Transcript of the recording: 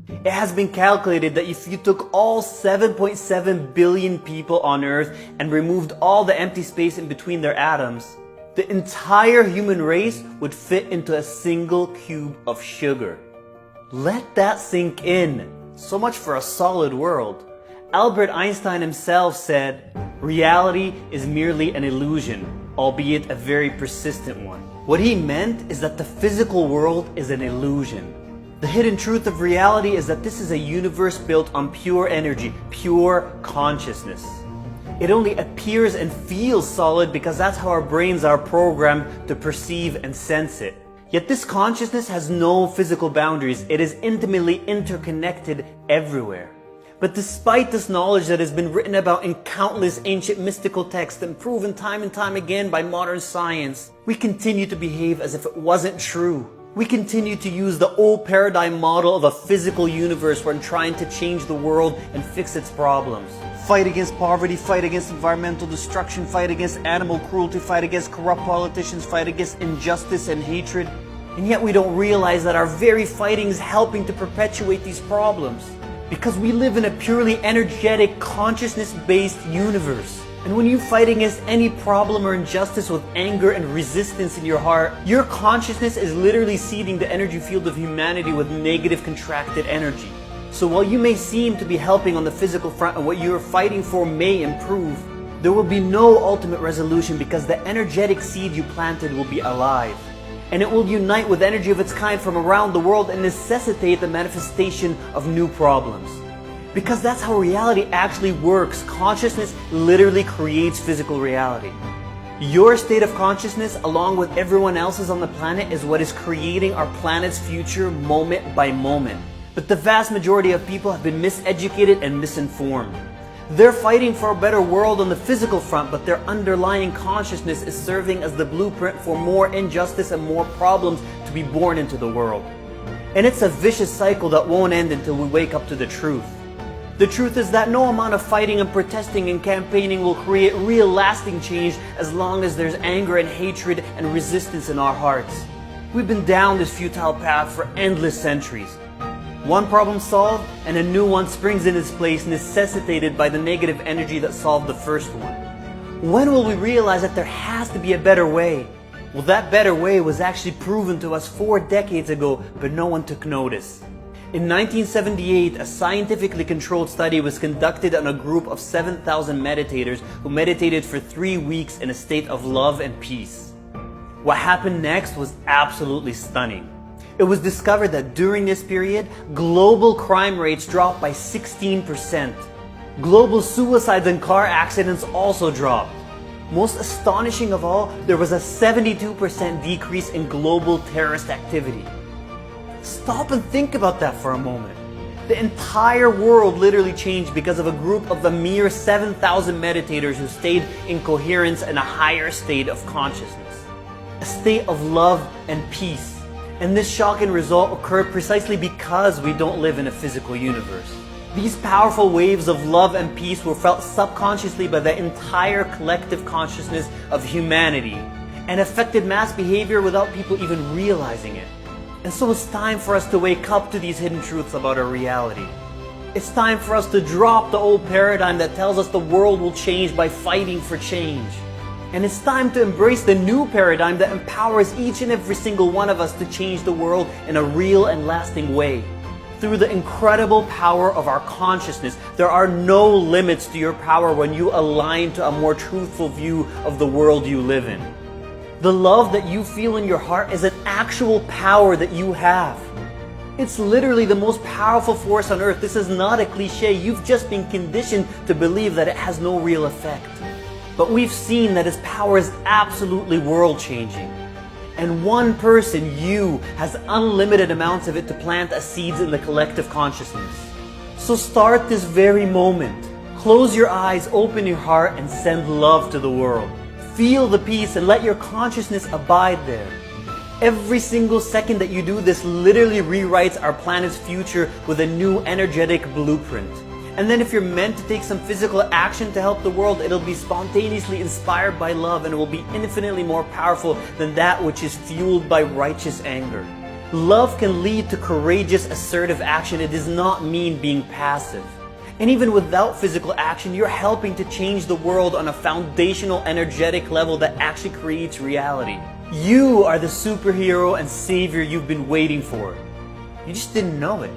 It has been calculated that if you took all 7.7 billion people on Earth and removed all the empty space in between their atoms, the entire human race would fit into a single cube of sugar. Let that sink in. So much for a solid world. Albert Einstein himself said, "Reality is merely an illusion, albeit a very persistent one." What he meant is that the physical world is an illusion. The hidden truth of reality is that this is a universe built on pure energy, pure consciousness. It only appears and feels solid because that's how our brains are programmed to perceive and sense it. Yet this consciousness has no physical boundaries. It is intimately interconnected everywhere. But despite this knowledge that has been written about in countless ancient mystical texts and proven time and time again by modern science, we continue to behave as if it wasn't true. We continue to use the old paradigm model of a physical universe when trying to change the world and fix its problems. Fight against poverty, fight against environmental destruction, fight against animal cruelty, fight against corrupt politicians, fight against injustice and hatred. And yet we don't realize that our very fighting is helping to perpetuate these problems. Because we live in a purely energetic, consciousness-based universe. And when you fight against any problem or injustice with anger and resistance in your heart, your consciousness is literally seeding the energy field of humanity with negative contracted energy. So while you may seem to be helping on the physical front and what you're fighting for may improve, there will be no ultimate resolution because the energetic seed you planted will be alive. And it will unite with energy of its kind from around the world and necessitate the manifestation of new problems. Because that's how reality actually works. Consciousness literally creates physical reality. Your state of consciousness, along with everyone else's on the planet, is what is creating our planet's future moment by moment. But the vast majority of people have been miseducated and misinformed. They're fighting for a better world on the physical front, but their underlying consciousness is serving as the blueprint for more injustice and more problems to be born into the world. And it's a vicious cycle that won't end until we wake up to the truth. The truth is that no amount of fighting and protesting and campaigning will create real lasting change as long as there's anger and hatred and resistance in our hearts. We've been down this futile path for endless centuries. One problem solved and a new one springs in its place, necessitated by the negative energy that solved the first one. When will we realize that there has to be a better way? Well, that better way was actually proven to us 4 decades ago, but no one took notice. In 1978, a scientifically controlled study was conducted on a group of 7,000 meditators who meditated for 3 weeks in a state of love and peace. What happened next was absolutely stunning. It was discovered that during this period, global crime rates dropped by 16%. Global suicides and car accidents also dropped. Most astonishing of all, there was a 72% decrease in global terrorist activity. Stop and think about that for a moment. The entire world literally changed because of a group of a mere 7,000 meditators who stayed in coherence and a higher state of consciousness. A state of love and peace. And this shocking result occurred precisely because we don't live in a physical universe. These powerful waves of love and peace were felt subconsciously by the entire collective consciousness of humanity and affected mass behavior without people even realizing it. And so it's time for us to wake up to these hidden truths about our reality. It's time for us to drop the old paradigm that tells us the world will change by fighting for change. And it's time to embrace the new paradigm that empowers each and every single one of us to change the world in a real and lasting way. Through the incredible power of our consciousness, there are no limits to your power when you align to a more truthful view of the world you live in. The love that you feel in your heart is an actual power that you have. It's literally the most powerful force on earth. This is not a cliche. You've just been conditioned to believe that it has no real effect. But we've seen that its power is absolutely world-changing. And one person, you, has unlimited amounts of it to plant as seeds in the collective consciousness. So start this very moment. Close your eyes, open your heart, and send love to the world. Feel the peace and let your consciousness abide there. Every single second that you do this literally rewrites our planet's future with a new energetic blueprint. And then if you're meant to take some physical action to help the world, it'll be spontaneously inspired by love and it will be infinitely more powerful than that which is fueled by righteous anger. Love can lead to courageous, assertive action. It does not mean being passive. And even without physical action, you're helping to change the world on a foundational, energetic level that actually creates reality. You are the superhero and savior you've been waiting for. You just didn't know it.